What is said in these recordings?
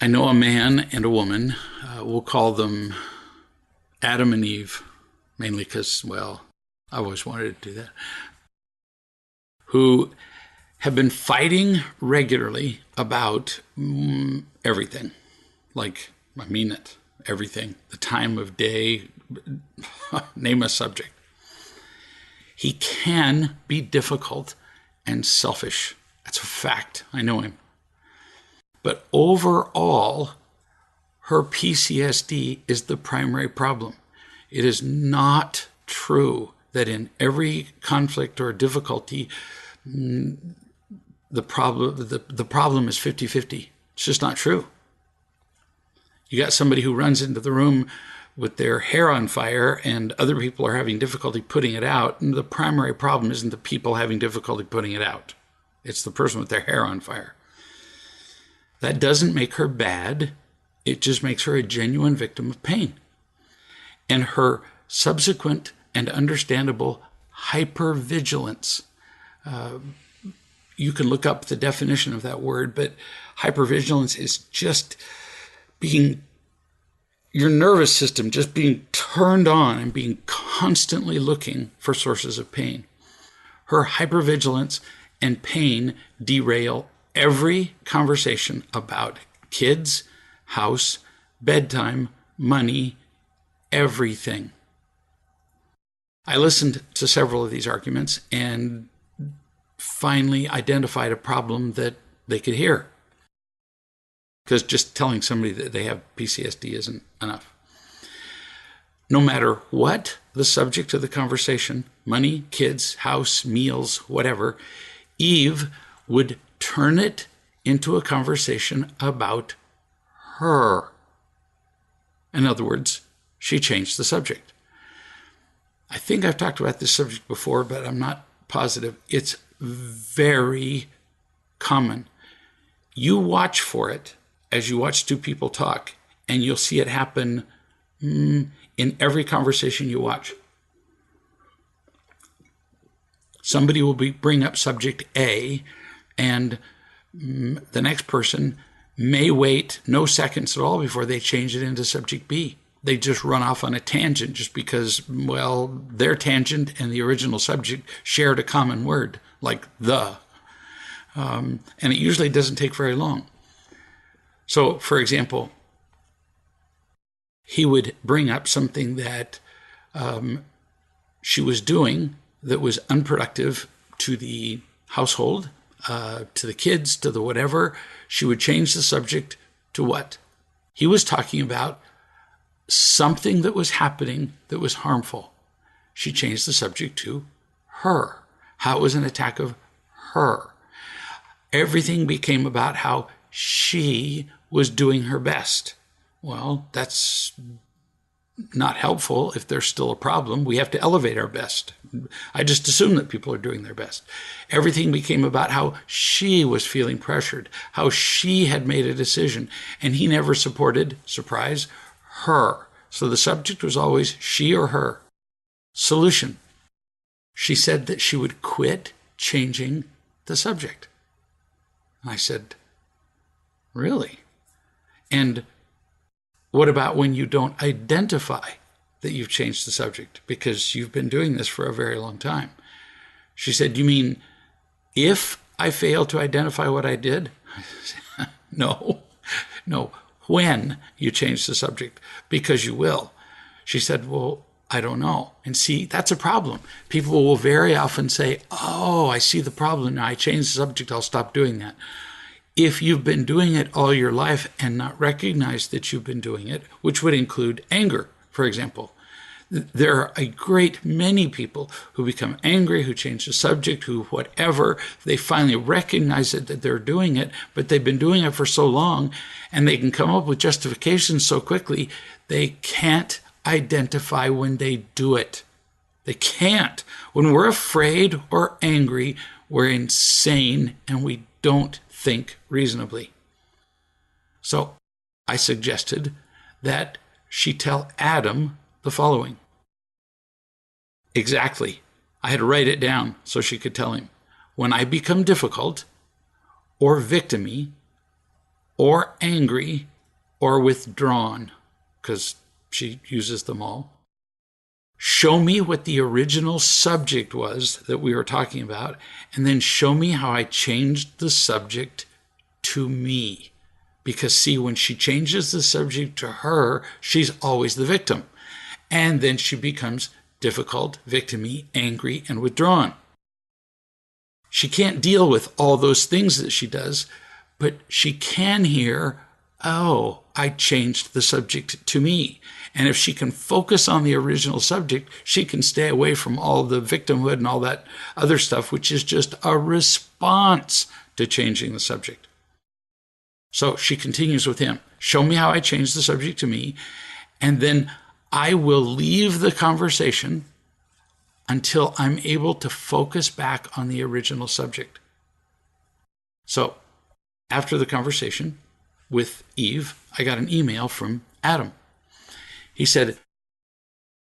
I know a man and a woman, we'll call them Adam and Eve, mainly because, well, I always wanted to do that, who have been fighting regularly about everything. Like, I mean it, everything. The time of day, name a subject. He can be difficult and selfish. That's a fact. I know him. But overall, her PCSD is the primary problem. It is not true that in every conflict or difficulty, the problem is 50-50. It's just not true. You got somebody who runs into the room with their hair on fire and other people are having difficulty putting it out, and the primary problem isn't the people having difficulty putting it out. It's the person with their hair on fire. That doesn't make her bad. It just makes her a genuine victim of pain. And her subsequent and understandable hypervigilance. You can look up the definition of that word, but hypervigilance is just being, your nervous system just being turned on and being constantly looking for sources of pain. Her hypervigilance and pain derail every conversation about kids, house, bedtime, money, everything. I listened to several of these arguments and finally identified a problem that they could hear. Because just telling somebody that they have PCSD isn't enough. No matter what the subject of the conversation, money, kids, house, meals, whatever, Eve would turn it into a conversation about her. In other words, she changed the subject. I think I've talked about this subject before, but I'm not positive. It's very common. You watch for it as you watch two people talk, and you'll see it happen in every conversation you watch. Somebody will bring up subject A, and the next person may wait no seconds at all before they change it into subject B. They just run off on a tangent just because, well, their tangent and the original subject shared a common word, like the. And it usually doesn't take very long. So, for example, he would bring up something that she was doing that was unproductive to the household, to the kids, to the whatever. She would change the subject to what? He was talking about something that was happening that was harmful. She changed the subject to her, how it was an attack of her. Everything became about how she was doing her best. Well, that's not helpful if there's still a problem. We have to elevate our best. I just assume that people are doing their best. Everything became about how she was feeling pressured, how she had made a decision, and he never supported, surprise, her. So the subject was always she or her. Solution. She said that she would quit changing the subject. I said, really? And what about when you don't identify that you've changed the subject because you've been doing this for a very long time? She said, you mean if I fail to identify what I did? No. When you change the subject, because you will. She said, well, I don't know. And see, that's a problem. People will very often say, oh, I see the problem. Now I change the subject. I'll stop doing that. If you've been doing it all your life and not recognized that you've been doing it, which would include anger, for example. There are a great many people who become angry, who change the subject, who whatever. They finally recognize it, that they're doing it, but they've been doing it for so long, and they can come up with justifications so quickly, they can't identify when they do it. They can't. When we're afraid or angry, we're insane, and we don't think reasonably. So I suggested that she tell Adam the following. Exactly. I had to write it down so she could tell him. When I become difficult or victim-y, or angry or withdrawn, because she uses them all. Show me what the original subject was that we were talking about, and then show me how I changed the subject to me. Because see, when she changes the subject to her, she's always the victim. And then she becomes difficult, victim-y, angry, and withdrawn. She can't deal with all those things that she does, but she can hear, oh, I changed the subject to me. And if she can focus on the original subject, she can stay away from all the victimhood and all that other stuff, which is just a response to changing the subject. So she continues with him. Show me how I changed the subject to me, and then I will leave the conversation until I'm able to focus back on the original subject. So after the conversation with Eve, I got an email from Adam. He said,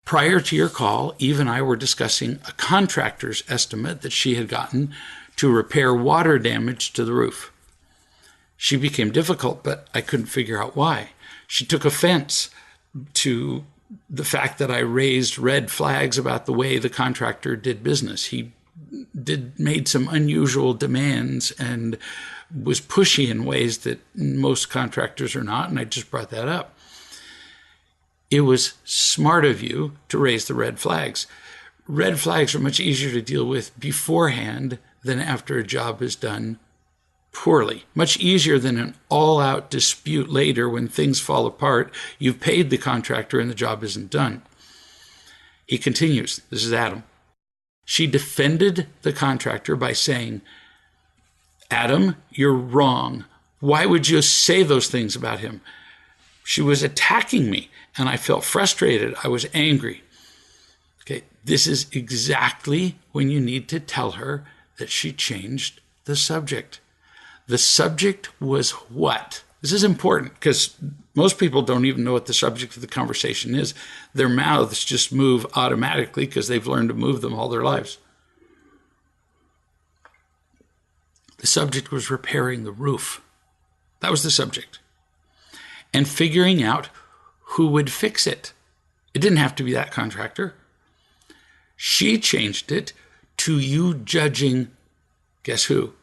prior to your call, Eve and I were discussing a contractor's estimate that she had gotten to repair water damage to the roof. She became difficult, but I couldn't figure out why. She took offense to the fact that I raised red flags about the way the contractor did business. He made some unusual demands and was pushy in ways that most contractors are not, and I just brought that up. It was smart of you to raise the red flags. Red flags are much easier to deal with beforehand than after a job is done poorly. Much easier than an all-out dispute later when things fall apart. You've paid the contractor and the job isn't done. He continues. This is Adam. She defended the contractor by saying, Adam, you're wrong. Why would you say those things about him? She was attacking me, and I felt frustrated. I was angry. Okay, this is exactly when you need to tell her that she changed the subject. The subject was what? This is important because most people don't even know what the subject of the conversation is. Their mouths just move automatically because they've learned to move them all their lives. The subject was repairing the roof. That was the subject. And figuring out who would fix it. It didn't have to be that contractor. She changed it to you judging, guess who?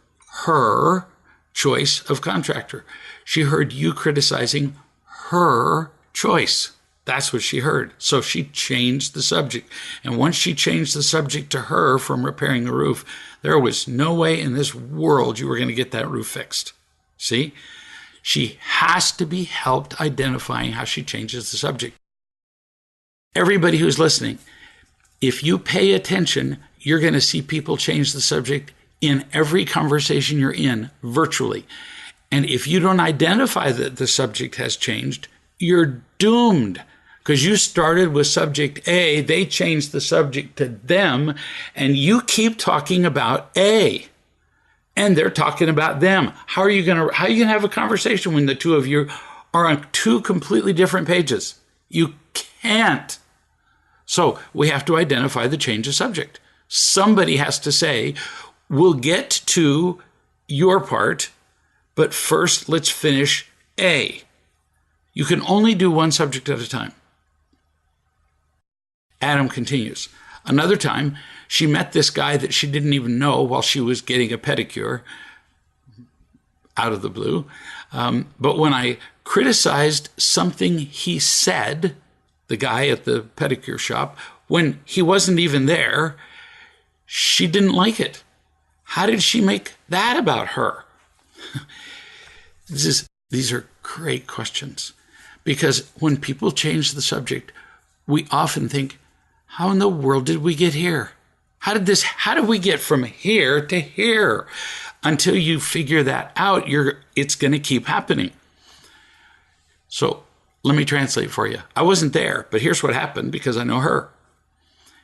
Her choice of contractor. She heard you criticizing her choice. That's what she heard. So she changed the subject. And once she changed the subject to her from repairing the roof, there was no way in this world you were going to get that roof fixed. See? She has to be helped identifying how she changes the subject. Everybody who's listening, if you pay attention, you're going to see people change the subject in every conversation you're in, virtually. And if you don't identify that the subject has changed, you're doomed. Because you started with subject A, they changed the subject to them, and you keep talking about A. And they're talking about them. How are you going to have a conversation when the two of you are on two completely different pages? You can't. So we have to identify the change of subject. Somebody has to say, we'll get to your part, but first let's finish A. You can only do one subject at a time. Adam continues. Another time, she met this guy that she didn't even know while she was getting a pedicure out of the blue. But when I criticized something he said, the guy at the pedicure shop, when he wasn't even there, she didn't like it. How did she make that about her? These are great questions, because when people change the subject, we often think, how in the world did we get here? How did we get from here to here? Until you figure that out, it's going to keep happening. So let me translate for you. I wasn't there, but here's what happened because I know her.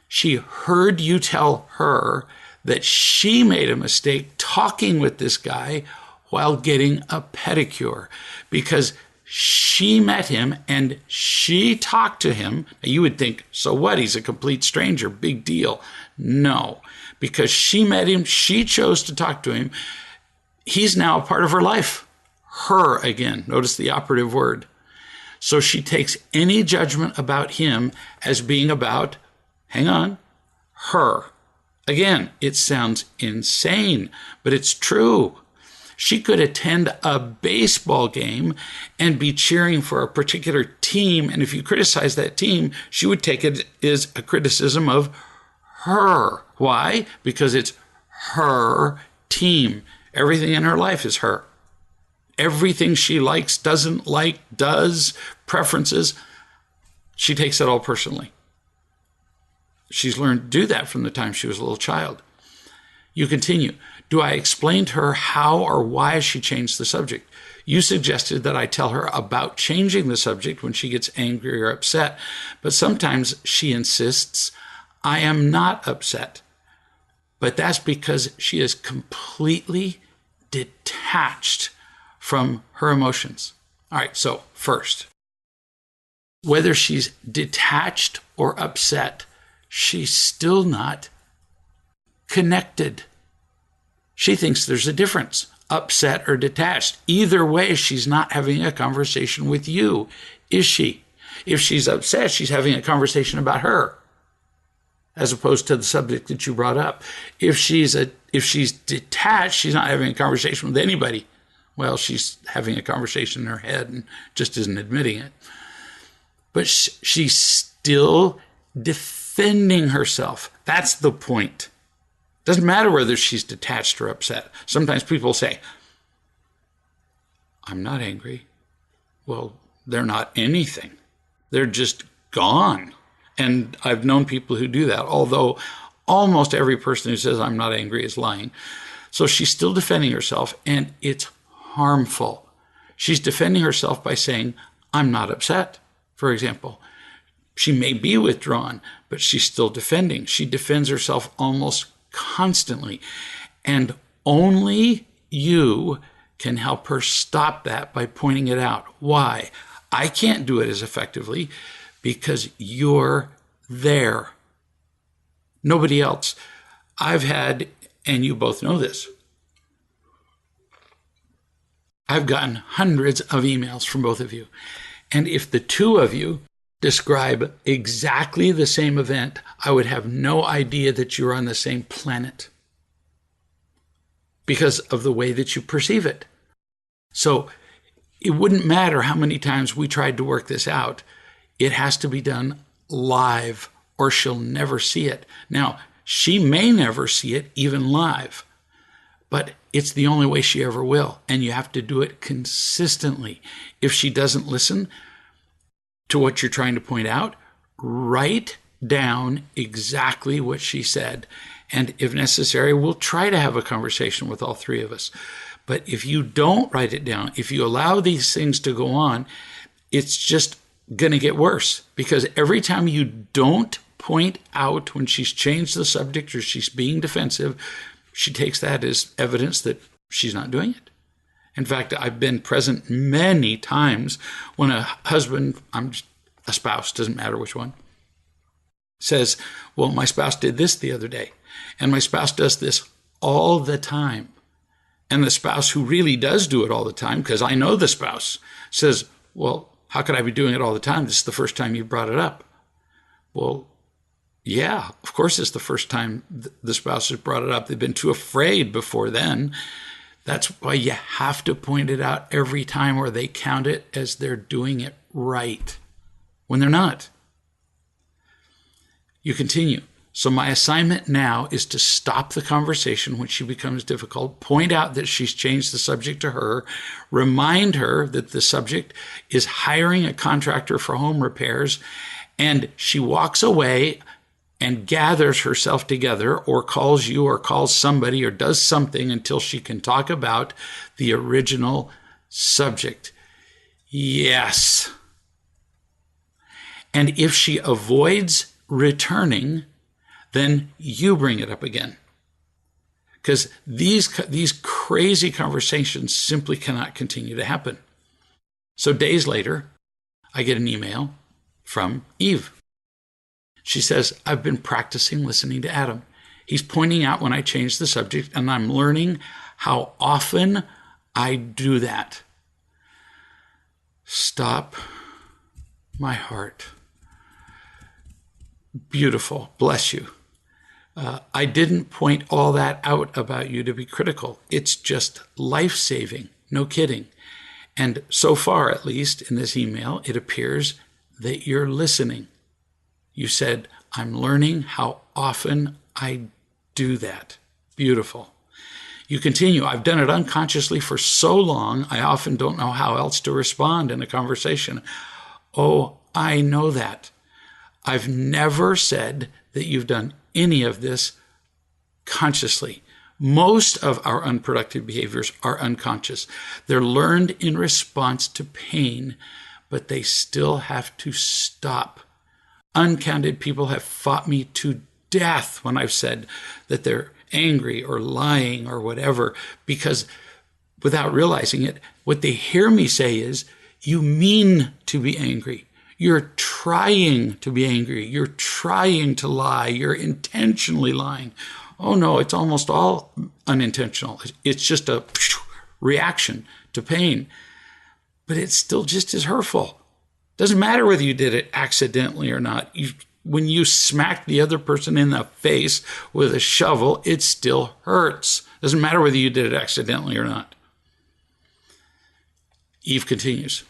She heard you tell her that she made a mistake talking with this guy while getting a pedicure because she met him and she talked to him. Now you would think, so what? He's a complete stranger. Big deal. No, because she met him. She chose to talk to him. He's now a part of her life. her again. Notice the operative word. So she takes any judgment about him as being about, hang on, her. Again, it sounds insane, but it's true. She could attend a baseball game and be cheering for a particular team, and if you criticize that team, she would take it as a criticism of her. Why? Because it's her team. Everything in her life is her. Everything she likes, doesn't like, does, preferences, she takes it all personally. She's learned to do that from the time she was a little child. You continue. Do I explain to her how or why she changed the subject? You suggested that I tell her about changing the subject when she gets angry or upset, but sometimes she insists, I am not upset. But that's because she is completely detached from her emotions. All right, so first, whether she's detached or upset, she's still not connected. She thinks there's a difference, upset or detached. Either way, she's not having a conversation with you, is she? If she's upset, she's having a conversation about her, as opposed to the subject that you brought up. If she's detached, she's not having a conversation with anybody. Well, she's having a conversation in her head and just isn't admitting it. But she's still defending herself. That's the point. Doesn't matter whether she's detached or upset. Sometimes people say, I'm not angry. Well, they're not anything. They're just gone. And I've known people who do that, although almost every person who says I'm not angry is lying. So she's still defending herself, and it's harmful. She's defending herself by saying, I'm not upset, for example. She may be withdrawn, but she's still defending. She defends herself almost constantly. And only you can help her stop that by pointing it out. Why? I can't do it as effectively because you're there. Nobody else. I've had, and you both know this, I've gotten hundreds of emails from both of you. And if the two of you describe exactly the same event, I would have no idea that you're on the same planet because of the way that you perceive it. So it wouldn't matter how many times we tried to work this out. It has to be done live or she'll never see it. Now, she may never see it even live, but it's the only way she ever will. And you have to do it consistently. If she doesn't listen to what you're trying to point out, write down exactly what she said. And if necessary, we'll try to have a conversation with all three of us. But if you don't write it down, if you allow these things to go on, it's just going to get worse. Because every time you don't point out when she's changed the subject or she's being defensive, she takes that as evidence that she's not doing it. In fact, I've been present many times when a husband, a spouse, doesn't matter which one, says, well, my spouse did this the other day, and my spouse does this all the time. And the spouse who really does do it all the time, because I know the spouse, says, well, how could I be doing it all the time? This is the first time you brought it up. Well, yeah, of course it's the first time the spouse has brought it up. They've been too afraid before then. That's why you have to point it out every time, or they count it as they're doing it right when they're not. You continue. So my assignment now is to stop the conversation when she becomes difficult, point out that she's changed the subject to her, remind her that the subject is hiring a contractor for home repairs, and she walks away and gathers herself together or calls you or calls somebody or does something until she can talk about the original subject. Yes. And if she avoids returning, then you bring it up again. Because these crazy conversations simply cannot continue to happen. So days later, I get an email from Eve. She says, I've been practicing listening to Adam. He's pointing out when I change the subject, and I'm learning how often I do that. stop my heart. Beautiful. Bless you. I didn't point all that out about you to be critical. It's just life-saving. No kidding. And so far, at least in this email, it appears that you're listening. You said, I'm learning how often I do that. Beautiful. You continue, I've done it unconsciously for so long, I often don't know how else to respond in a conversation. Oh, I know that. I've never said that you've done any of this consciously. Most of our unproductive behaviors are unconscious. They're learned in response to pain, but they still have to stop. Uncounted people have fought me to death when I've said that they're angry or lying or whatever, because without realizing it, what they hear me say is, you mean to be angry. You're trying to be angry. You're trying to lie. You're intentionally lying. Oh no, it's almost all unintentional. It's just a reaction to pain, but it's still just as hurtful. Doesn't matter whether you did it accidentally or not. When you smack the other person in the face with a shovel, it still hurts. Doesn't matter whether you did it accidentally or not. Eve continues.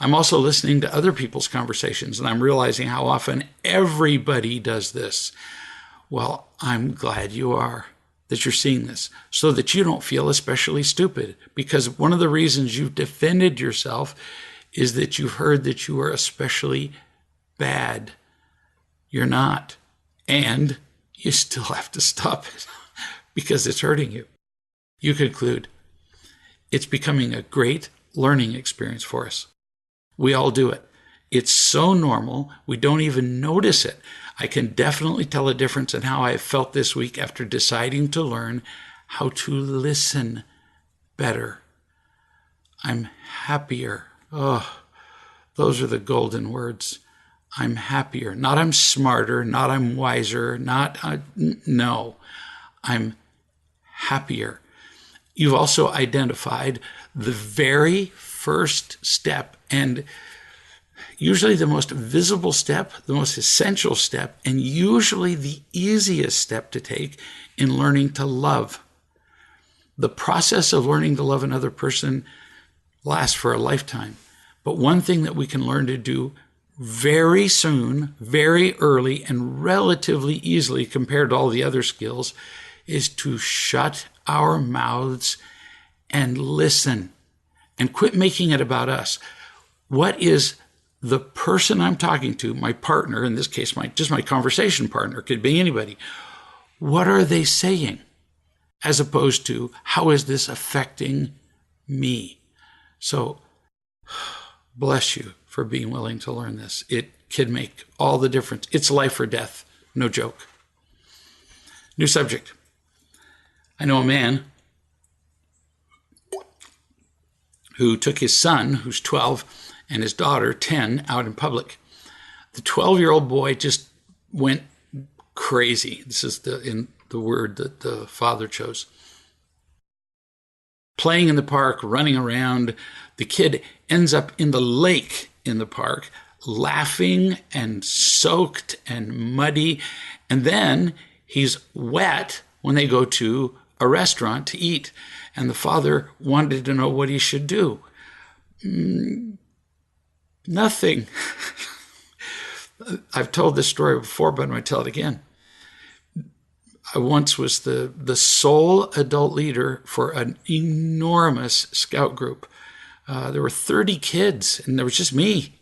I'm also listening to other people's conversations, and I'm realizing how often everybody does this. Well, I'm glad you are, that you're seeing this, so that you don't feel especially stupid. Because one of the reasons you've defended yourself is that you've heard that you are especially bad. You're not. And you still have to stop it because it's hurting you. You conclude, it's becoming a great learning experience for us. We all do it. It's so normal, we don't even notice it. I can definitely tell a difference in how I have felt this week after deciding to learn how to listen better. I'm happier. Oh, those are the golden words. I'm happier. Not I'm smarter, not I'm wiser, no. I'm happier. You've also identified the very first step, and usually the most visible step, the most essential step, and usually the easiest step to take in learning to love. The process of learning to love another person lasts for a lifetime. But one thing that we can learn to do very soon, very early, and relatively easily compared to all the other skills is to shut our mouths and listen and quit making it about us. What is the person I'm talking to, my partner, in this case, just my conversation partner, could be anybody, what are they saying? As opposed to, how is this affecting me? So, bless you for being willing to learn this. It can make all the difference. It's life or death, no joke. New subject. I know a man who took his son, who's 12, and his daughter, 10, out in public. The 12-year-old boy just went crazy. This is the word that the father chose. Playing in the park, running around. The kid ends up in the lake in the park, laughing and soaked and muddy. And then he's wet when they go to a restaurant to eat. And the father wanted to know what he should do. Nothing. I've told this story before, but I'm going to tell it again. I once was the sole adult leader for an enormous scout group. There were 30 kids, and there was just me.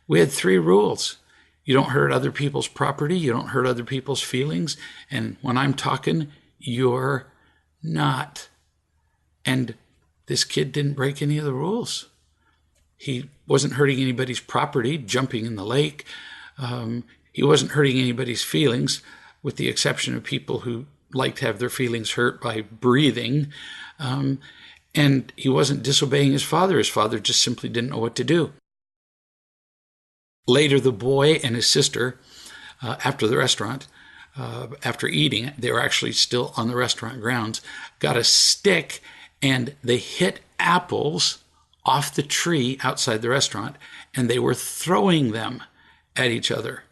We had 3 rules. You don't hurt other people's property. You don't hurt other people's feelings. And when I'm talking, you're not. And this kid didn't break any of the rules. He wasn't hurting anybody's property, jumping in the lake. He wasn't hurting anybody's feelings, with the exception of people who like to have their feelings hurt by breathing. And he wasn't disobeying his father. His father just simply didn't know what to do. Later, the boy and his sister, after the restaurant, after eating, they were actually still on the restaurant grounds, got a stick and they hit apples off the tree outside the restaurant, and they were throwing them at each other.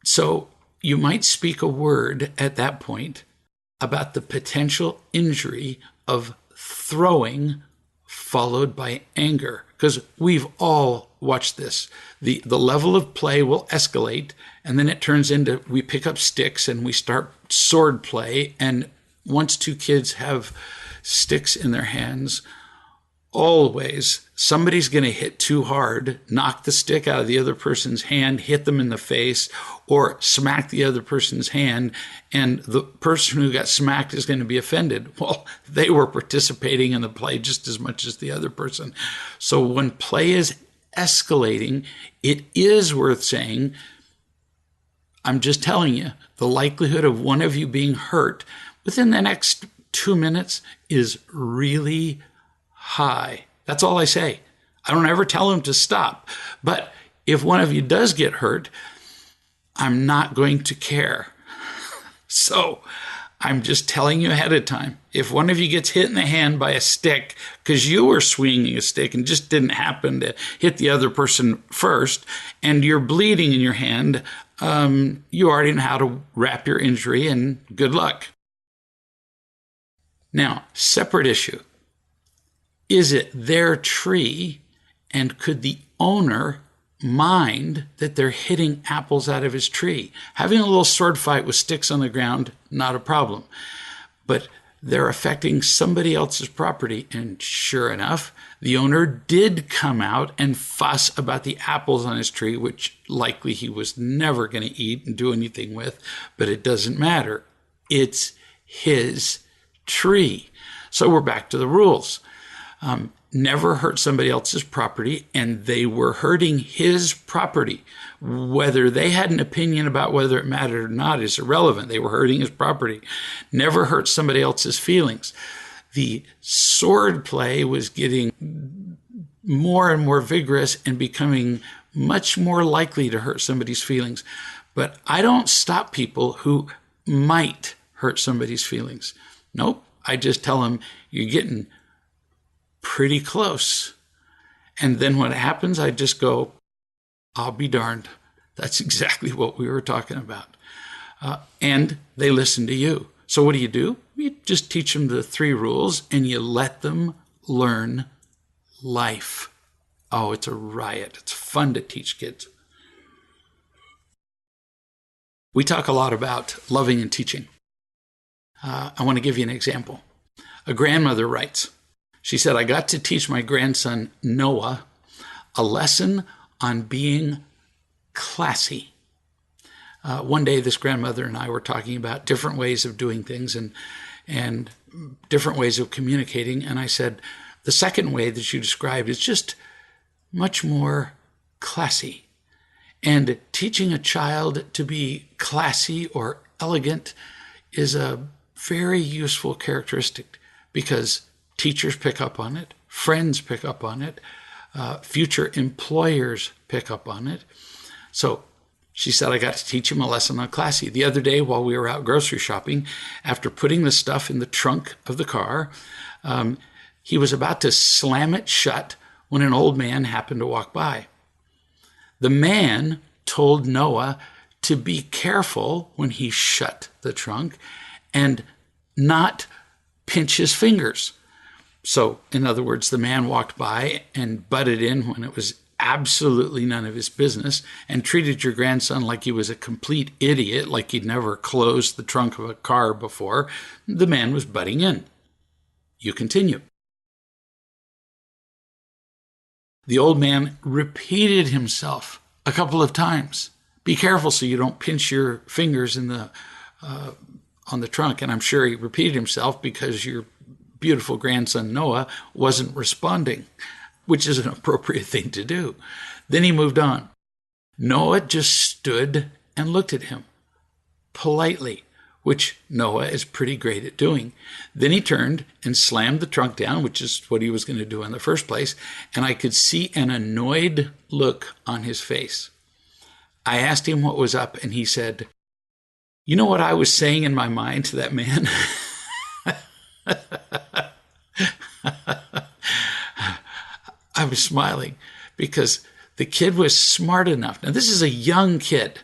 So you might speak a word at that point about the potential injury of throwing followed by anger, because we've all watched this. The level of play will escalate, and then it turns into we pick up sticks and we start sword play. And once two kids have sticks in their hands, always somebody's going to hit too hard, knock the stick out of the other person's hand, hit them in the face, or smack the other person's hand, and the person who got smacked is going to be offended. Well, they were participating in the play just as much as the other person. So when play is escalating, it is worth saying, I'm just telling you, the likelihood of one of you being hurt within the next 2 minutes is really high. That's all I say. I don't ever tell them to stop. But if one of you does get hurt, I'm not going to care. So I'm just telling you ahead of time. If one of you gets hit in the hand by a stick because you were swinging a stick and just didn't happen to hit the other person first, and you're bleeding in your hand, you already know how to wrap your injury, and good luck. Now, separate issue. Is it their tree, and could the owner mind that they're hitting apples out of his tree? Having a little sword fight with sticks on the ground, not a problem. But they're affecting somebody else's property, and sure enough, the owner did come out and fuss about the apples on his tree, which likely he was never going to eat and do anything with, but it doesn't matter. It's his tree. So we're back to the rules. Never hurt somebody else's property, and they were hurting his property. Whether they had an opinion about whether it mattered or not is irrelevant. They were hurting his property. Never hurt somebody else's feelings. The sword play was getting more and more vigorous and becoming much more likely to hurt somebody's feelings. But I don't stop people who might hurt somebody's feelings. Nope. I just tell them, you're getting pretty close. And then when it happens, I just go, I'll be darned. That's exactly what we were talking about. And they listen to you. So what do? You just teach them the 3 rules, and you let them learn life. Oh, it's a riot. It's fun to teach kids. We talk a lot about loving and teaching. I want to give you an example. A grandmother writes, she said, I got to teach my grandson, Noah, a lesson on being classy. One day, this grandmother and I were talking about different ways of doing things and different ways of communicating. And I said, the second way that you described is just much more classy. And teaching a child to be classy or elegant is a very useful characteristic, because teachers pick up on it, friends pick up on it, future employers pick up on it. So she said, I got to teach him a lesson on classy. The other day, while we were out grocery shopping, after putting the stuff in the trunk of the car, he was about to slam it shut when an old man happened to walk by. The man told Noah to be careful when he shut the trunk and not pinch his fingers. So, in other words, the man walked by and butted in when it was absolutely none of his business, and treated your grandson like he was a complete idiot, like he'd never closed the trunk of a car before. The man was butting in. You continue. The old man repeated himself a couple of times. Be careful so you don't pinch your fingers in the on the trunk. And I'm sure he repeated himself because your beautiful grandson Noah wasn't responding, which is an appropriate thing to do. Then he moved on. Noah just stood and looked at him politely, which Noah is pretty great at doing. Then he turned and slammed the trunk down, which is what he was going to do in the first place, and I could see an annoyed look on his face. I asked him what was up, and he said, you know what I was saying in my mind to that man? I was smiling because the kid was smart enough. Now, this is a young kid.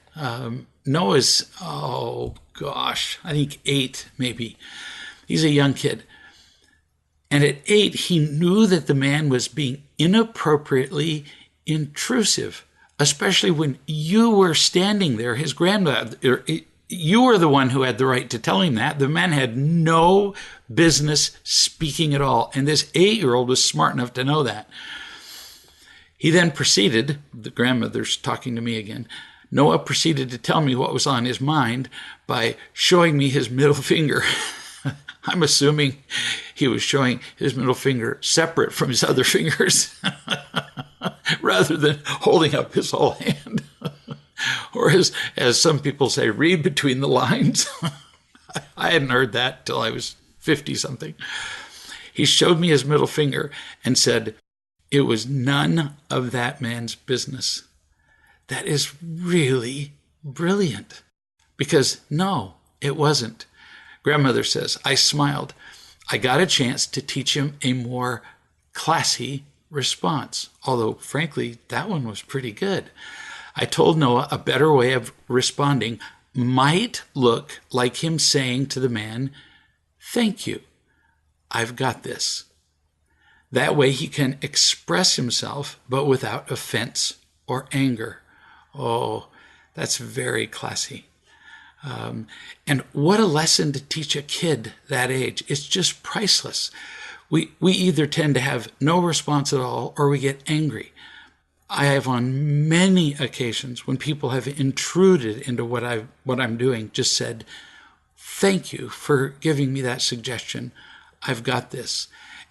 Noah's, oh gosh, I think 8 maybe. He's a young kid. And at 8, he knew that the man was being inappropriately intrusive, especially when you were standing there, his grandmother. You were the one who had the right to tell him that. The man had no business speaking at all. And this 8-year-old was smart enough to know that. He then proceeded, the grandmother's talking to me again, Noah proceeded to tell me what was on his mind by showing me his middle finger. I'm assuming he was showing his middle finger separate from his other fingers rather than holding up his whole hand. Or as some people say, read between the lines. I hadn't heard that till I was 50-something. He showed me his middle finger and said, it was none of that man's business. That is really brilliant. Because no, it wasn't. Grandmother says, I smiled. I got a chance to teach him a more classy response. Although, frankly, that one was pretty good. I told Noah a better way of responding might look like him saying to the man, thank you, I've got this. That way he can express himself, but without offense or anger. Oh, that's very classy. And what a lesson to teach a kid that age. It's just priceless. We either tend to have no response at all or we get angry. I have on many occasions when people have intruded into what I'm doing just said, thank you for giving me that suggestion. I've got this.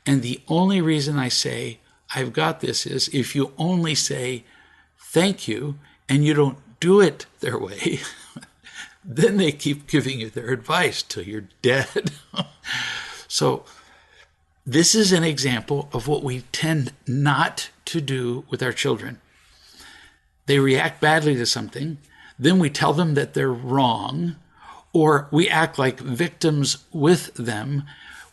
And the only reason I say I've got this is if you only say thank you and you don't do it their way, then they keep giving you their advice till you're dead. So this is an example of what we tend not to do with our children. They react badly to something, then we tell them that they're wrong, or we act like victims with them.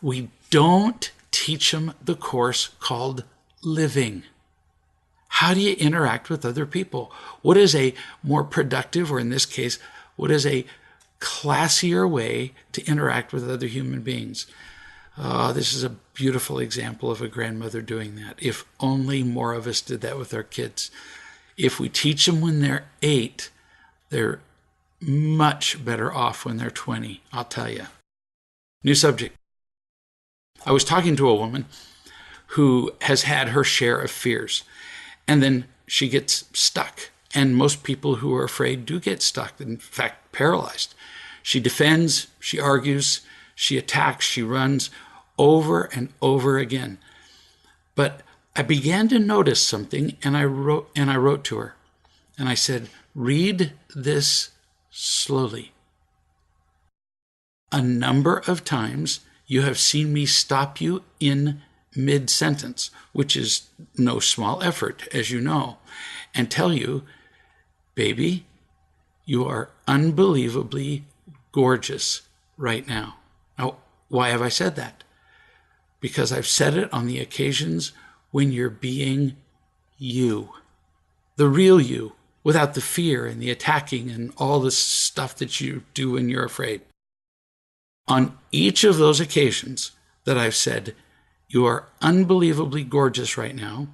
We don't teach them the course called living. How do you interact with other people? What is a more productive, or in this case, what is a classier way to interact with other human beings? This is a beautiful example of a grandmother doing that. If only more of us did that with our kids. If we teach them when they're 8, they're much better off when they're 20, I'll tell you. New subject. I was talking to a woman who has had her share of fears, and then she gets stuck. And most people who are afraid do get stuck, in fact, paralyzed. She defends, she argues, she attacks, she runs over and over again. But I began to notice something, and I wrote to her. And I said, read this slowly. A number of times you have seen me stop you in mid-sentence, which is no small effort, as you know, and tell you, baby, you are unbelievably gorgeous right now. Now, why have I said that? Because I've said it on the occasions when you're being you, the real you, without the fear and the attacking and all this stuff that you do when you're afraid. On each of those occasions that I've said, you are unbelievably gorgeous right now,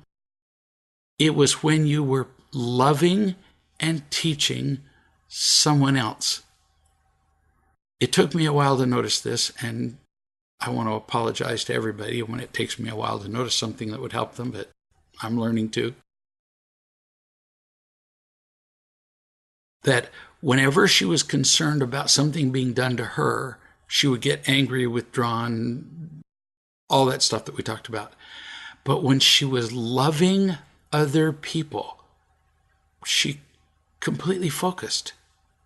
it was when you were loving and teaching someone else. It took me a while to notice this, and I want to apologize to everybody when it takes me a while to notice something that would help them, but I'm learning too. That whenever she was concerned about something being done to her, she would get angry, withdrawn, all that stuff that we talked about. But when she was loving other people, she completely focused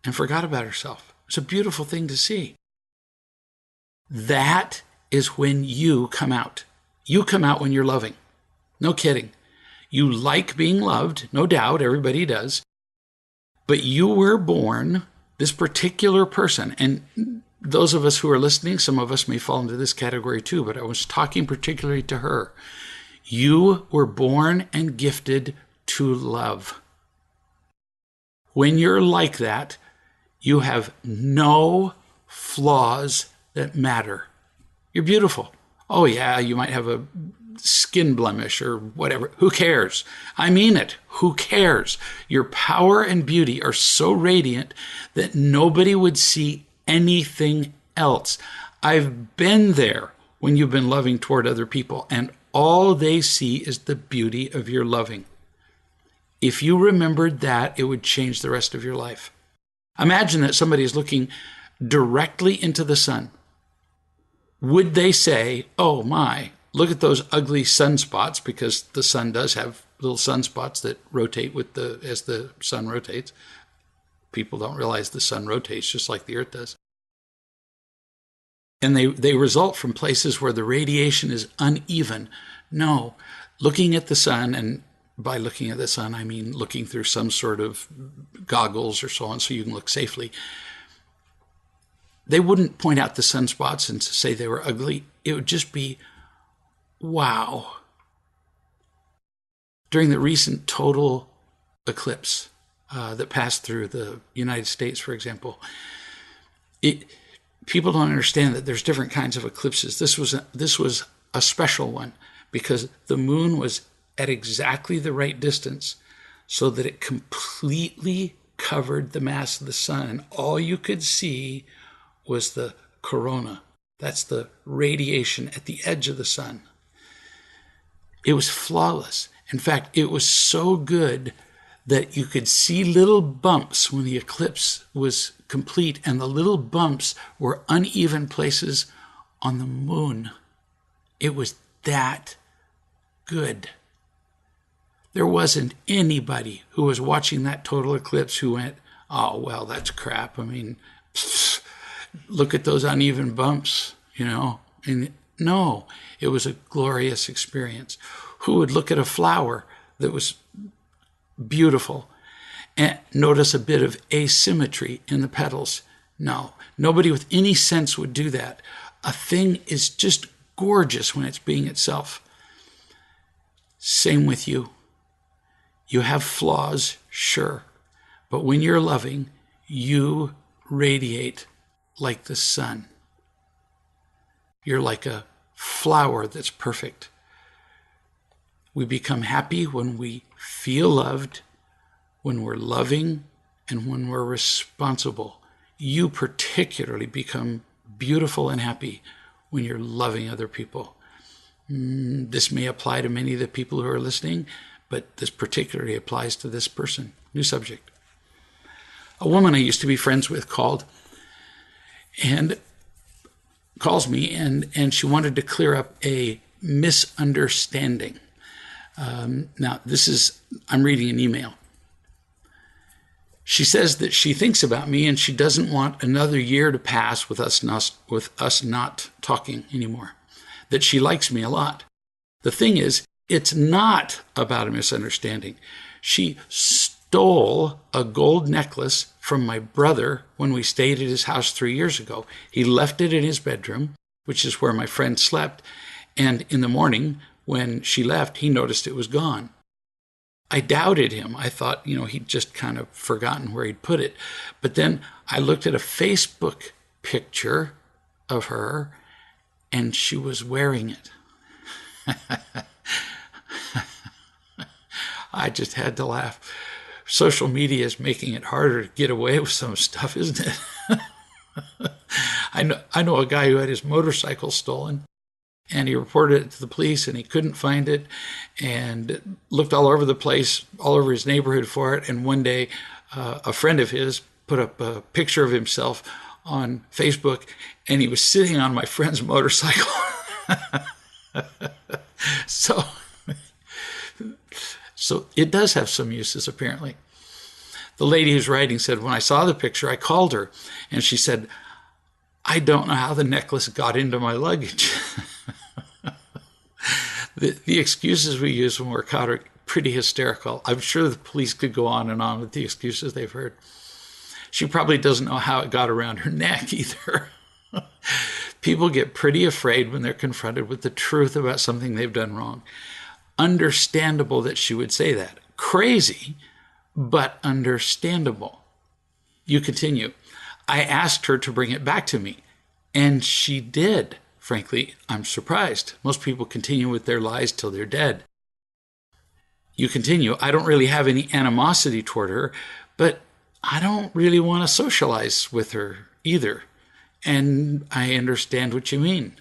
and forgot about herself. It's a beautiful thing to see. That is when you come out. You come out when you're loving. No kidding. You like being loved, no doubt, everybody does. But you were born, this particular person, and those of us who are listening, some of us may fall into this category too, but I was talking particularly to her. You were born and gifted to love. When you're like that, you have no flaws that matter. You're beautiful. Oh yeah, you might have a skin blemish or whatever. Who cares? I mean it. Who cares? Your power and beauty are so radiant that nobody would see anything else. I've been there when you've been loving toward other people, and all they see is the beauty of your loving. If you remembered that, it would change the rest of your life. Imagine that somebody is looking directly into the sun. Would they say, oh my, look at those ugly sunspots, because the sun does have little sunspots that rotate as the sun rotates. People don't realize the sun rotates just like the earth does. And they result from places where the radiation is uneven. No, looking at the sun, and by looking at the sun, I mean looking through some sort of goggles or so on so you can look safely. They wouldn't point out the sunspots and say they were ugly. It would just be, wow. During the recent total eclipse that passed through the United States, for example, people don't understand that there's different kinds of eclipses. This was a special one because the moon was at exactly the right distance so that it completely covered the mass of the sun. And all you could see was the corona. That's the radiation at the edge of the sun. It was flawless. In fact, it was so good that you could see little bumps when the eclipse was complete, and the little bumps were uneven places on the moon. It was that good. There wasn't anybody who was watching that total eclipse who went, oh, well, that's crap. I mean, look at those uneven bumps, And no, it was a glorious experience. Who would look at a flower that was beautiful and notice a bit of asymmetry in the petals? No, nobody with any sense would do that. A thing is just gorgeous when it's being itself. Same with you. You have flaws, sure, but when you're loving, you radiate like the sun. You're like a flower that's perfect. We become happy when we feel loved, when we're loving, and when we're responsible. You particularly become beautiful and happy when you're loving other people. This may apply to many of the people who are listening, but this particularly applies to this person. New subject. A woman I used to be friends with calls me and she wanted to clear up a misunderstanding. Now, I'm reading an email. She says that she thinks about me and she doesn't want another year to pass with us not talking anymore. That she likes me a lot. The thing is, it's not about a misunderstanding. She stole a gold necklace from my brother when we stayed at his house 3 years ago. He left it in his bedroom, which is where my friend slept, and in the morning, when she left, he noticed it was gone. I doubted him. I thought, he'd just kind of forgotten where he'd put it. But then I looked at a Facebook picture of her, and she was wearing it. I just had to laugh. Social media is making it harder to get away with some stuff, isn't it? I know a guy who had his motorcycle stolen, and he reported it to the police, and he couldn't find it, and looked all over the place, all over his neighborhood for it. And one day, a friend of his put up a picture of himself on Facebook, and he was sitting on my friend's motorcycle. So it does have some uses, apparently. The lady who's writing said, when I saw the picture, I called her, and she said, I don't know how the necklace got into my luggage. The excuses we use when we're caught are pretty hysterical. I'm sure the police could go on and on with the excuses they've heard. She probably doesn't know how it got around her neck either. People get pretty afraid when they're confronted with the truth about something they've done wrong. Understandable that she would say that. Crazy, but understandable. You continue. I asked her to bring it back to me, and she did. Frankly, I'm surprised. Most people continue with their lies till they're dead. You continue. I don't really have any animosity toward her, but I don't really want to socialize with her either. And I understand what you mean.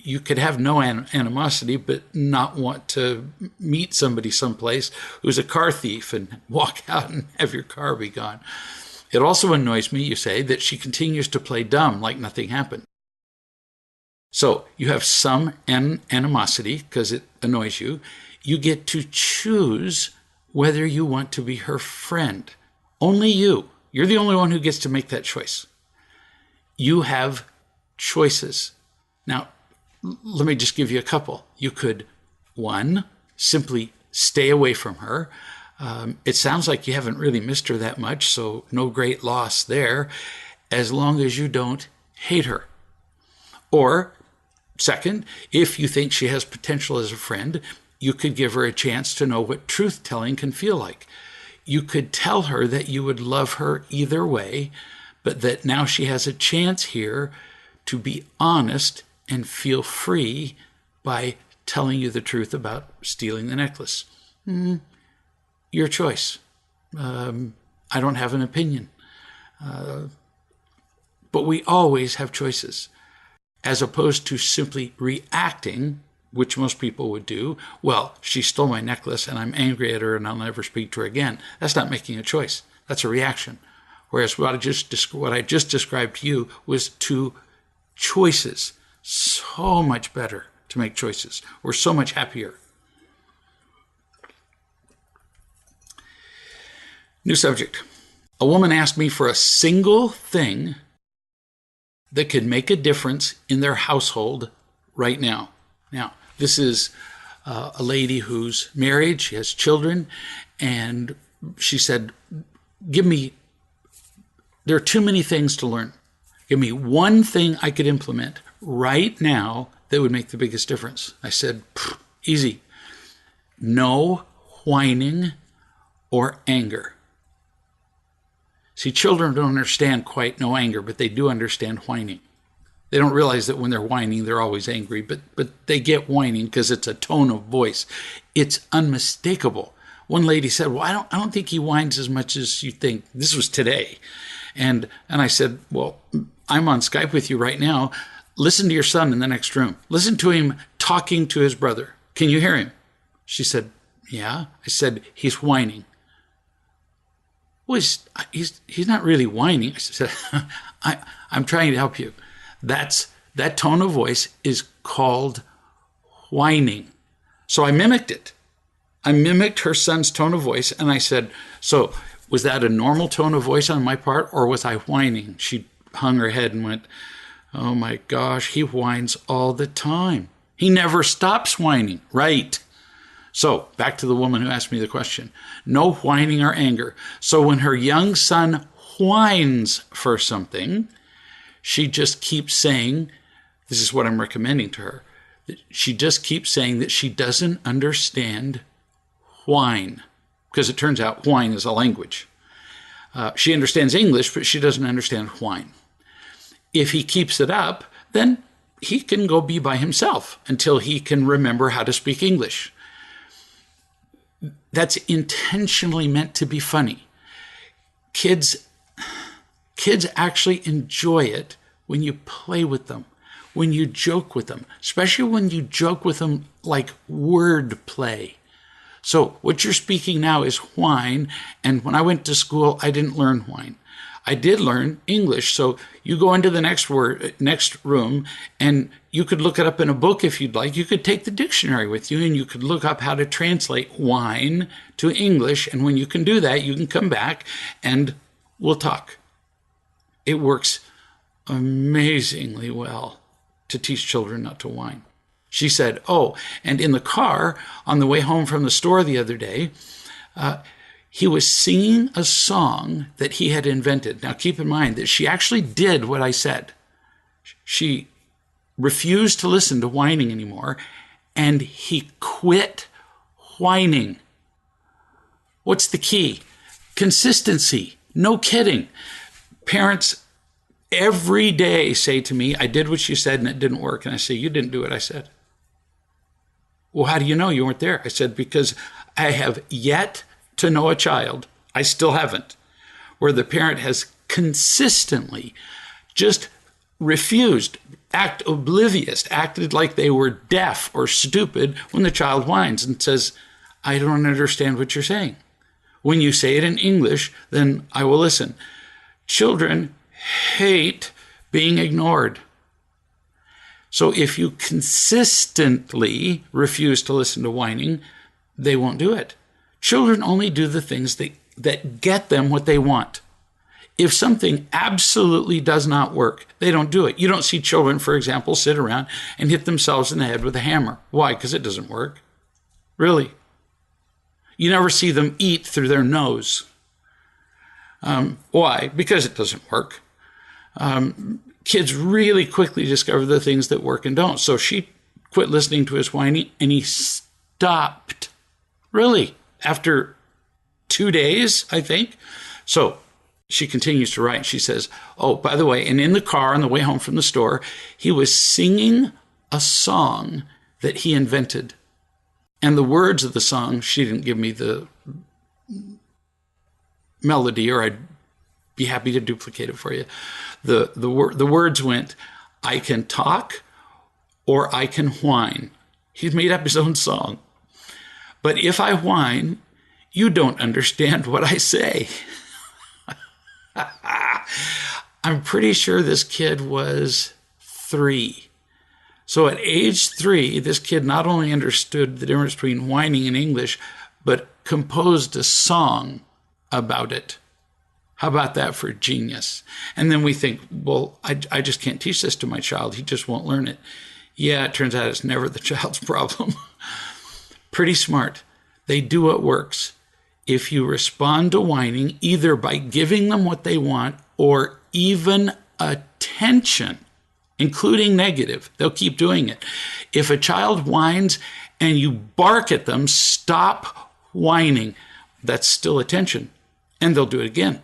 You could have no animosity, but not want to meet somebody someplace who's a car thief and walk out and have your car be gone. It also annoys me, you say, that she continues to play dumb like nothing happened. So you have some animosity because it annoys you. You get to choose whether you want to be her friend. Only you. You're the only one who gets to make that choice. You have choices. Now, let me just give you a couple. You could, one, simply stay away from her. It sounds like you haven't really missed her that much, so no great loss there, as long as you don't hate her. Or, second, if you think she has potential as a friend, you could give her a chance to know what truth-telling can feel like. You could tell her that you would love her either way, but that now she has a chance here to be honest and feel free by telling you the truth about stealing the necklace. Your choice. I don't have an opinion. But we always have choices, as opposed to simply reacting, which most people would do. Well, she stole my necklace and I'm angry at her and I'll never speak to her again. That's not making a choice. That's a reaction. Whereas what I just described to you was two choices. So much better to make choices. We're so much happier. New subject. A woman asked me for a single thing that could make a difference in their household right now. Now, this is a lady who's married, she has children, and she said, there are too many things to learn. Give me one thing I could implement right now that would make the biggest difference. I said, easy. No whining or anger. See, children don't understand quite no anger, but they do understand whining. They don't realize that when they're whining, they're always angry, but they get whining because it's a tone of voice. It's unmistakable. One lady said, well, I don't think he whines as much as you think. This was today. And I said, well, I'm on Skype with you right now. Listen to your son in the next room. Listen to him talking to his brother. Can you hear him? She said, yeah. I said, he's whining. Well, he's not really whining. I said, I'm trying to help you. That tone of voice is called whining. So I mimicked it. I mimicked her son's tone of voice, and I said, so was that a normal tone of voice on my part, or was I whining? She hung her head and went, oh my gosh, he whines all the time. He never stops whining. Right. So back to the woman who asked me the question. No whining or anger. So when her young son whines for something, she just keeps saying, this is what I'm recommending to her, she just keeps saying that she doesn't understand whine, because it turns out whine is a language. She understands English, but she doesn't understand whine. If he keeps it up, then he can go be by himself until he can remember how to speak English. That's intentionally meant to be funny. Kids actually enjoy it when you play with them, when you joke with them, especially when you joke with them like word play. So what you're speaking now is whine, and when I went to school, I didn't learn whine. I did learn English, so you go into the next room, and you could look it up in a book if you'd like. You could take the dictionary with you, and you could look up how to translate whine to English, and when you can do that, you can come back, and we'll talk. It works amazingly well to teach children not to whine. She said, oh, and in the car on the way home from the store the other day, he was singing a song that he had invented. Now, keep in mind that she actually did what I said. She refused to listen to whining anymore, and he quit whining. What's the key? Consistency. No kidding. Parents every day say to me, I did what you said and it didn't work. And I say, you didn't do what I said. Well, how do you know you weren't there? I said, because I have yet to know a child, I still haven't, where the parent has consistently just refused, act oblivious, acted like they were deaf or stupid when the child whines and says, I don't understand what you're saying. When you say it in English, then I will listen. Children hate being ignored. So if you consistently refuse to listen to whining, they won't do it. Children only do the things that get them what they want. If something absolutely does not work, they don't do it. You don't see children, for example, sit around and hit themselves in the head with a hammer. Why? Because it doesn't work. Really. You never see them eat through their nose. Why? Because it doesn't work. Kids really quickly discover the things that work and don't. So she quit listening to his whining, and he stopped. Really? After 2 days, I think. So she continues to write. She says, oh, by the way, and in the car on the way home from the store, he was singing a song that he invented. And the words of the song, she didn't give me the melody, or I'd be happy to duplicate it for you. The words went, I can talk or I can whine. He's made up his own song. But if I whine, you don't understand what I say. I'm pretty sure this kid was 3. So at age 3, this kid not only understood the difference between whining and English, but composed a song about it. How about that for genius? And then we think, well, I just can't teach this to my child. He just won't learn it. Yeah, it turns out it's never the child's problem. Pretty smart. They do what works. If you respond to whining, either by giving them what they want or even attention, including negative, they'll keep doing it. If a child whines and you bark at them, stop whining. That's still attention, and they'll do it again.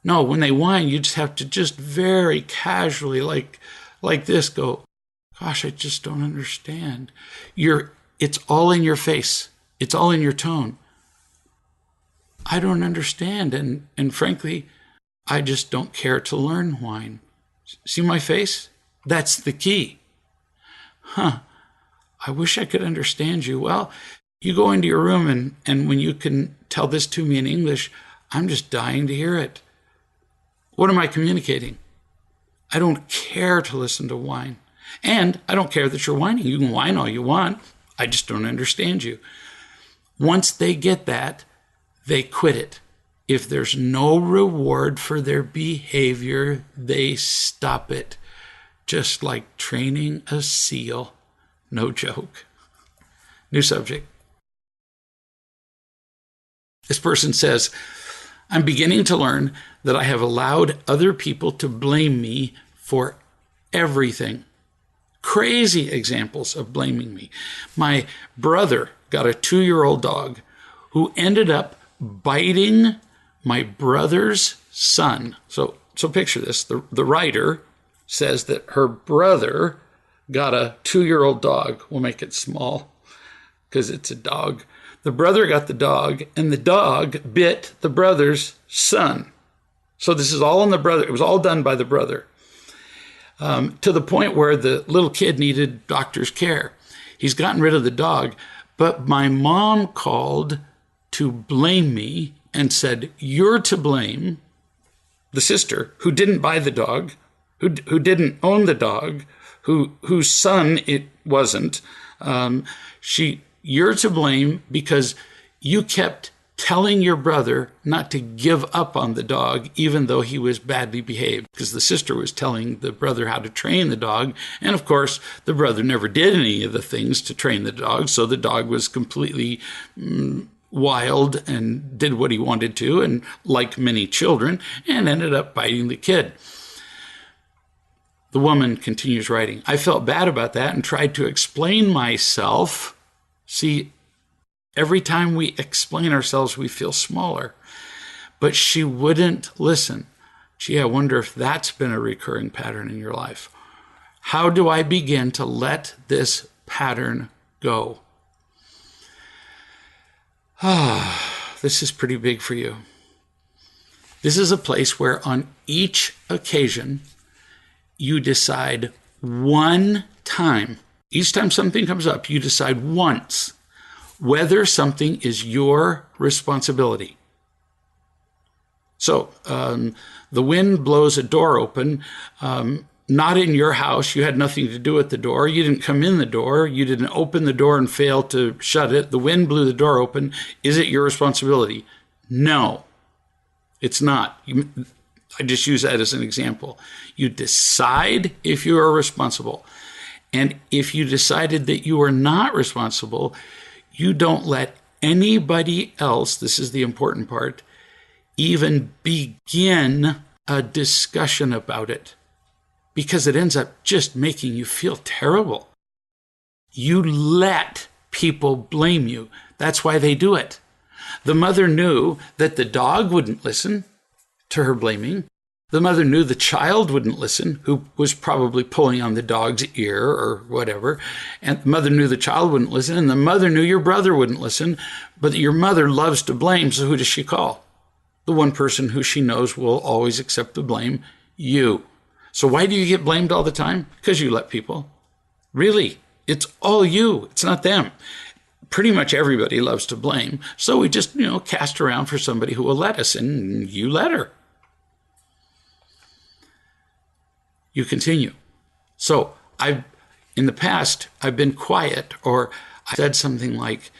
No, when they whine, you just have to just very casually, like this, go, gosh, I just don't understand. It's all in your face. It's all in your tone. I don't understand, and frankly, I just don't care to learn whine. See my face? That's the key. I wish I could understand you. Well, you go into your room, and when you can tell this to me in English, I'm just dying to hear it. What am I communicating? I don't care to listen to whine. And I don't care that you're whining. You can whine all you want. I just don't understand you. Once they get that, they quit it. If there's no reward for their behavior, they stop it. Just like training a seal. No joke. New subject. This person says, I'm beginning to learn that I have allowed other people to blame me for everything. Crazy examples of blaming me. My brother got a 2-year-old dog who ended up biting my brother's son. So picture this. The writer says that her brother got a 2-year-old dog. We'll make it small because it's a dog. The brother got the dog, and the dog bit the brother's son. So this is all on the brother. It was all done by the brother, to the point where the little kid needed doctor's care. He's gotten rid of the dog, but my mom called to blame me and said, you're to blame. The sister who didn't buy the dog, who didn't own the dog, whose son it wasn't, you're to blame because you kept telling your brother not to give up on the dog, even though he was badly behaved, because the sister was telling the brother how to train the dog. And of course, the brother never did any of the things to train the dog. So the dog was completely wild and did what he wanted to, and like many children, and ended up biting the kid. The woman continues writing, I felt bad about that and tried to explain myself. See, every time we explain ourselves, we feel smaller. But she wouldn't listen. Gee, I wonder if that's been a recurring pattern in your life. How do I begin to let this pattern go? This is pretty big for you. This is a place where on each occasion, you decide one time. Each time something comes up, you decide once whether something is your responsibility. So the wind blows a door open, not in your house. You had nothing to do with the door. You didn't come in the door. You didn't open the door and fail to shut it. The wind blew the door open. Is it your responsibility? No, it's not. I just use that as an example. You decide if you are responsible. And if you decided that you are not responsible, you don't let anybody else, this is the important part, even begin a discussion about it, because it ends up just making you feel terrible. You let people blame you. That's why they do it. The mother knew that the dog wouldn't listen to her blaming. The mother knew the child wouldn't listen, who was probably pulling on the dog's ear or whatever. And the mother knew the child wouldn't listen. And the mother knew your brother wouldn't listen. But your mother loves to blame, so who does she call? The one person who she knows will always accept the blame, you. So why do you get blamed all the time? Because you let people. Really, it's all you. It's not them. Pretty much everybody loves to blame. So we just, cast around for somebody who will let us, and you let her. You continue. So in the past, I've been quiet, or I said something like,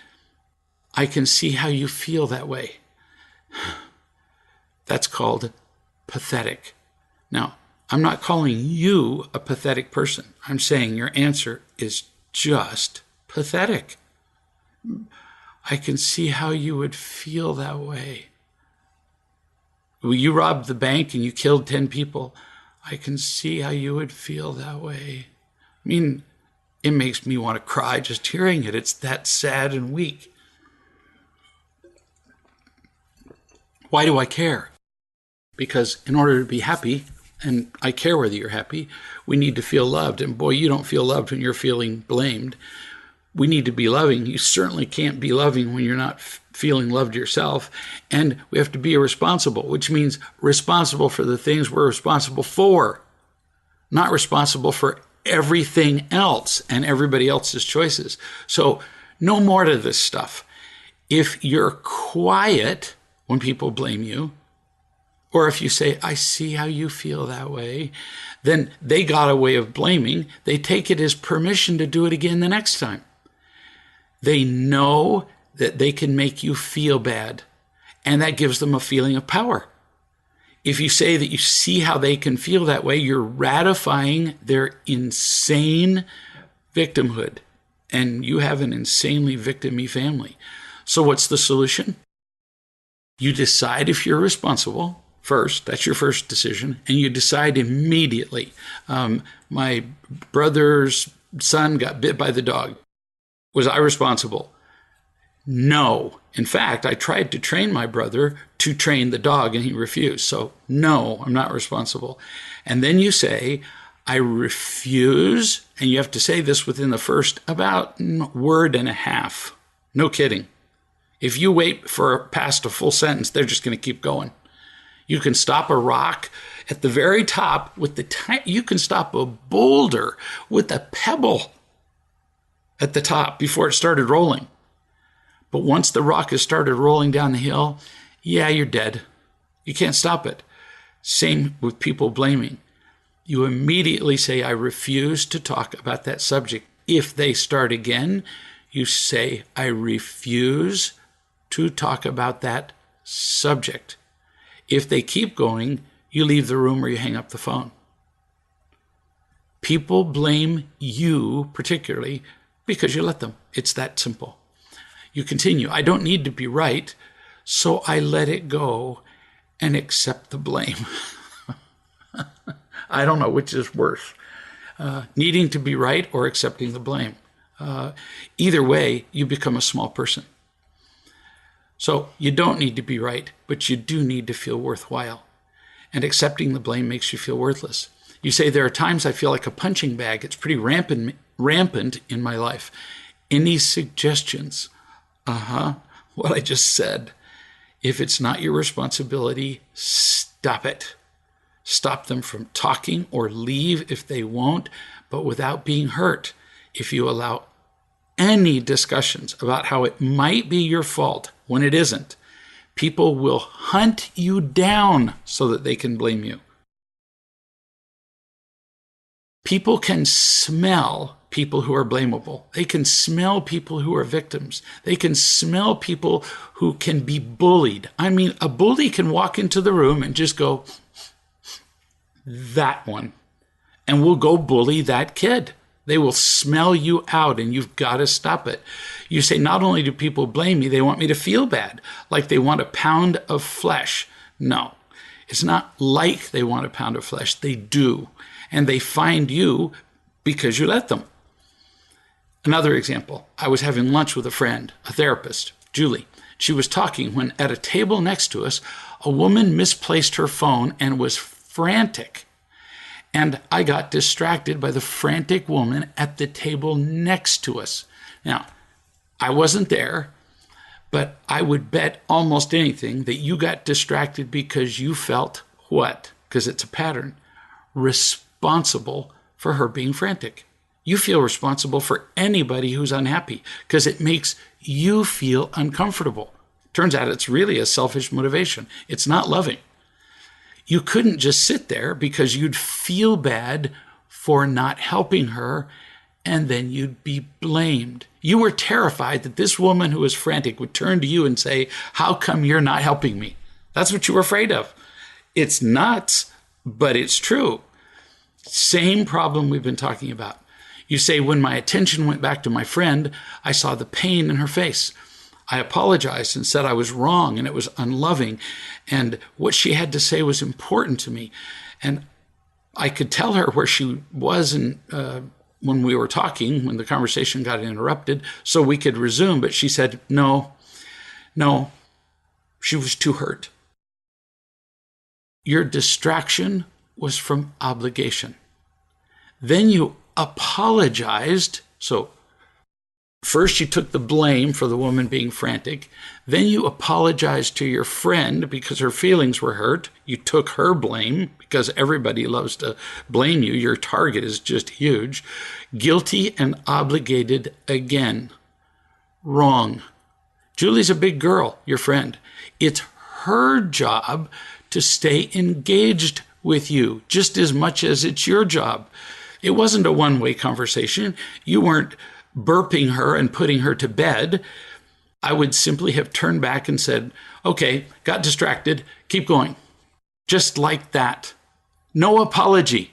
I can see how you feel that way. That's called pathetic. Now, I'm not calling you a pathetic person. I'm saying your answer is just pathetic. I can see how you would feel that way. Well, you robbed the bank and you killed 10 people. I can see how you would feel that way. I mean, it makes me want to cry just hearing it. It's that sad and weak. Why do I care? Because in order to be happy, and I care whether you're happy, we need to feel loved. And boy, you don't feel loved when you're feeling blamed. We need to be loving. You certainly can't be loving when you're not feeling loved yourself. And we have to be responsible, which means responsible for the things we're responsible for, not responsible for everything else and everybody else's choices. So no more to this stuff. If you're quiet when people blame you, or if you say, I see how you feel that way, then they got a way of blaming. They take it as permission to do it again the next time. They know that they can make you feel bad, and that gives them a feeling of power. If you say that you see how they can feel that way, you're ratifying their insane victimhood, and you have an insanely victim-y family. So what's the solution? You decide if you're responsible first. That's your first decision. And you decide immediately. My brother's son got bit by the dog. Was I responsible? No. In fact, I tried to train my brother to train the dog, and he refused. So no, I'm not responsible. And then you say, I refuse. And you have to say this within the first about word and a half. No kidding. If you wait for past a full sentence, they're just going to keep going. You can stop a rock at the very top with you can stop a boulder with a pebble at the top before it started rolling. But once the rock has started rolling down the hill, yeah, you're dead. You can't stop it. Same with people blaming. You immediately say, I refuse to talk about that subject. If they start again, you say, I refuse to talk about that subject. If they keep going, you leave the room or you hang up the phone. People blame you particularly because you let them. It's that simple. You continue. I don't need to be right, so I let it go and accept the blame. I don't know which is worse. needing to be right or accepting the blame. Either way, you become a small person. So you don't need to be right, but you do need to feel worthwhile. And accepting the blame makes you feel worthless. You say, there are times I feel like a punching bag. It's pretty rampant in my life. Any suggestions? What I just said. If it's not your responsibility, stop it. Stop them from talking or leave if they won't, but without being hurt. If you allow any discussions about how it might be your fault when it isn't, people will hunt you down so that they can blame you. People can smell people who are blamable. They can smell people who are victims. They can smell people who can be bullied. I mean, a bully can walk into the room and just go, that one, and we'll go bully that kid. They will smell you out, and you've got to stop it. You say, not only do people blame me, they want me to feel bad, like they want a pound of flesh. No, it's not like they want a pound of flesh. They do. And they find you because you let them. Another example, I was having lunch with a friend, a therapist, Julie. She was talking when at a table next to us, a woman misplaced her phone and was frantic. And I got distracted by the frantic woman at the table next to us. Now, I wasn't there, but I would bet almost anything that you got distracted because you felt what? Because it's a pattern. Responsible for her being frantic. You feel responsible for anybody who's unhappy because it makes you feel uncomfortable. Turns out it's really a selfish motivation. It's not loving. You couldn't just sit there because you'd feel bad for not helping her, and then you'd be blamed. You were terrified that this woman who was frantic would turn to you and say, how come you're not helping me? That's what you were afraid of. It's nuts, but it's true. Same problem we've been talking about. You say, when my attention went back to my friend, I saw the pain in her face. I apologized and said I was wrong and it was unloving. And what she had to say was important to me. And I could tell her where she was when we were talking, when the conversation got interrupted, so we could resume. But she said, no, she was too hurt. Your distraction was from obligation. Then you apologized. So first you took the blame for the woman being frantic. Then you apologized to your friend because her feelings were hurt. You took her blame because everybody loves to blame you. Your target is just huge. Guilty and obligated again. Wrong. Julie's a big girl, your friend. It's her job to stay engaged with you just as much as it's your job. It wasn't a one-way conversation. You weren't burping her and putting her to bed. I would simply have turned back and said, okay, got distracted, keep going. Just like that. No apology.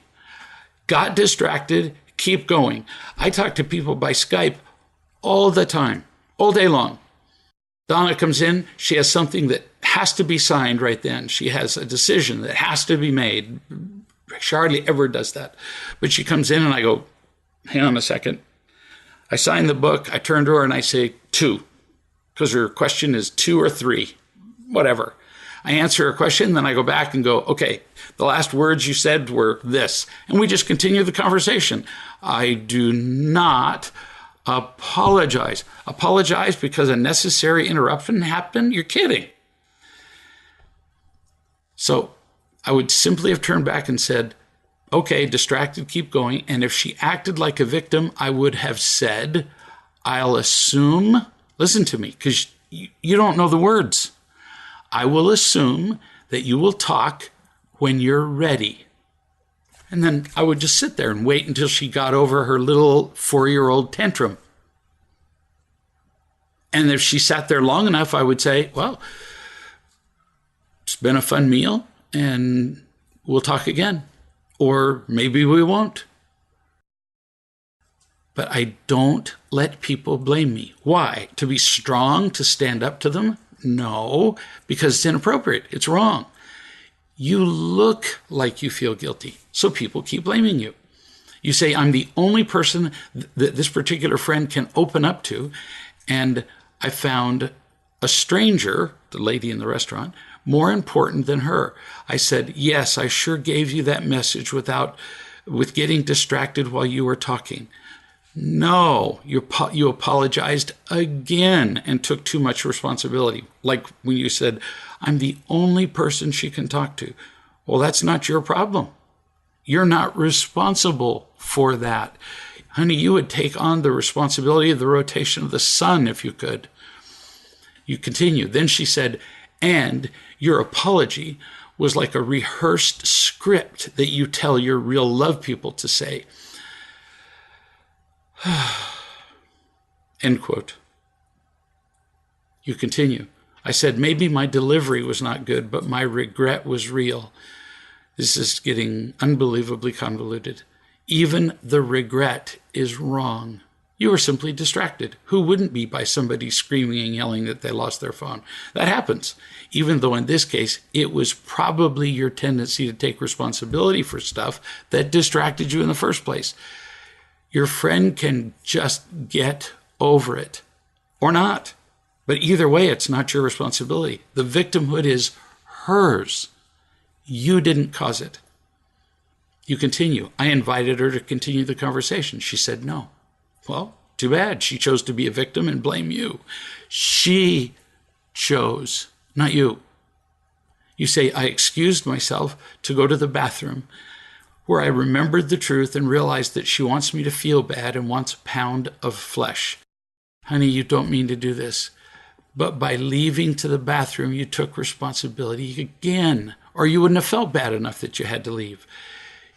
Got distracted, keep going. I talk to people by Skype all the time, all day long. Donna comes in, she has something that has to be signed right then. She has a decision that has to be made. She hardly ever does that. But she comes in and I go, hang on a second. I sign the book, I turn to her and I say 2, because her question is 2 or 3, whatever. I answer her question, then I go back and go, okay, the last words you said were this. And we just continue the conversation. I do not apologize. Apologize because a necessary interruption happened? You're kidding. So I would simply have turned back and said, okay, distracted, keep going. And if she acted like a victim, I would have said, I'll assume, listen to me, because you don't know the words. I will assume that you will talk when you're ready. And then I would just sit there and wait until she got over her little 4-year-old tantrum. And if she sat there long enough, I would say, well, it's been a fun meal and we'll talk again. Or maybe we won't. But I don't let people blame me. Why? To be strong, to stand up to them? No, because it's inappropriate. It's wrong. You look like you feel guilty, so people keep blaming you. You say, I'm the only person that this particular friend can open up to, and I found a stranger, the lady in the restaurant, more important than her. I said, yes, I sure gave you that message with getting distracted while you were talking. No, you apologized again and took too much responsibility. Like when you said, I'm the only person she can talk to. Well, that's not your problem. You're not responsible for that. Honey, you would take on the responsibility of the rotation of the sun if you could. You continue. Then she said, and your apology was like a rehearsed script that you tell your real love people to say. End quote. You continue. I said, maybe my delivery was not good, but my regret was real. This is getting unbelievably convoluted. Even the regret is wrong. You were simply distracted. Who wouldn't be by somebody screaming and yelling that they lost their phone? That happens. Even though in this case, it was probably your tendency to take responsibility for stuff that distracted you in the first place. Your friend can just get over it or not. But either way, it's not your responsibility. The victimhood is hers. You didn't cause it. You continue. I invited her to continue the conversation. She said no. Well, too bad. She chose to be a victim and blame you. She chose, not you. You say, I excused myself to go to the bathroom, where I remembered the truth and realized that she wants me to feel bad and wants a pound of flesh. Honey, you don't mean to do this. But by leaving to the bathroom, you took responsibility again, or you wouldn't have felt bad enough that you had to leave.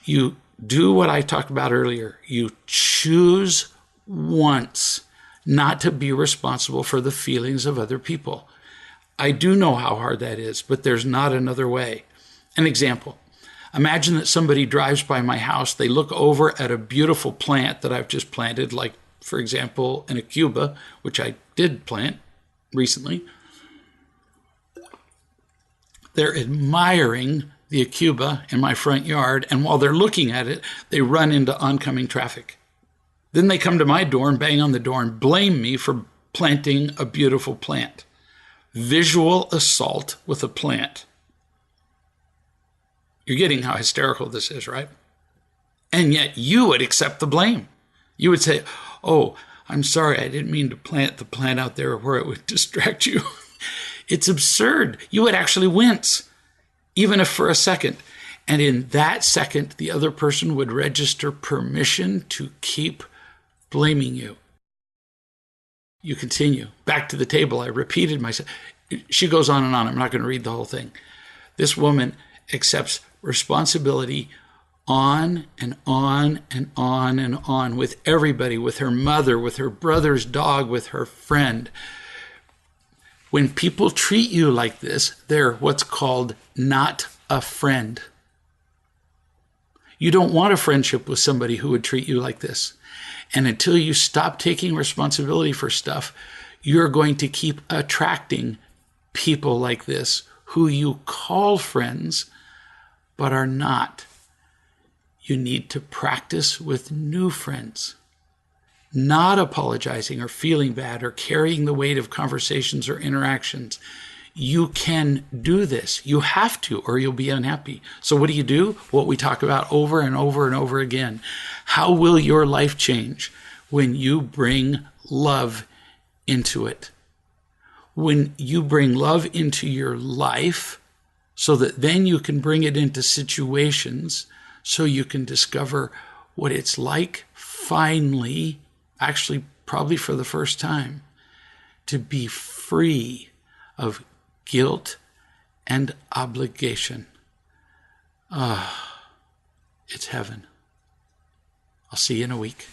You do what I talked about earlier. You choose once not to be responsible for the feelings of other people. I do know how hard that is, but there's not another way. An example. Imagine that somebody drives by my house. They look over at a beautiful plant that I've just planted, like, for example, an Acuba, which I did plant recently. They're admiring the Acuba in my front yard, and while they're looking at it, they run into oncoming traffic. Then they come to my door and bang on the door and blame me for planting a beautiful plant. Visual assault with a plant. You're getting how hysterical this is, right? And yet you would accept the blame. You would say, oh, I'm sorry, I didn't mean to plant the plant out there where it would distract you. It's absurd. You would actually wince, even if for a second. And in that second, the other person would register permission to keep blaming you. You continue. Back to the table, I repeated myself. She goes on and on. I'm not going to read the whole thing. This woman accepts responsibility on and on and on and on with everybody, with her mother, with her brother's dog, with her friend. When people treat you like this, they're what's called not a friend. You don't want a friendship with somebody who would treat you like this. And until you stop taking responsibility for stuff, you're going to keep attracting people like this who you call friends but are not. You need to practice with new friends, not apologizing or feeling bad or carrying the weight of conversations or interactions. You can do this. You have to, or you'll be unhappy. So what do? What we talk about over and over and over again. How will your life change when you bring love into it? When you bring love into your life so that then you can bring it into situations so you can discover what it's like finally, actually probably for the first time, to be free of guilt and obligation. It's heaven. I'll see you in a week.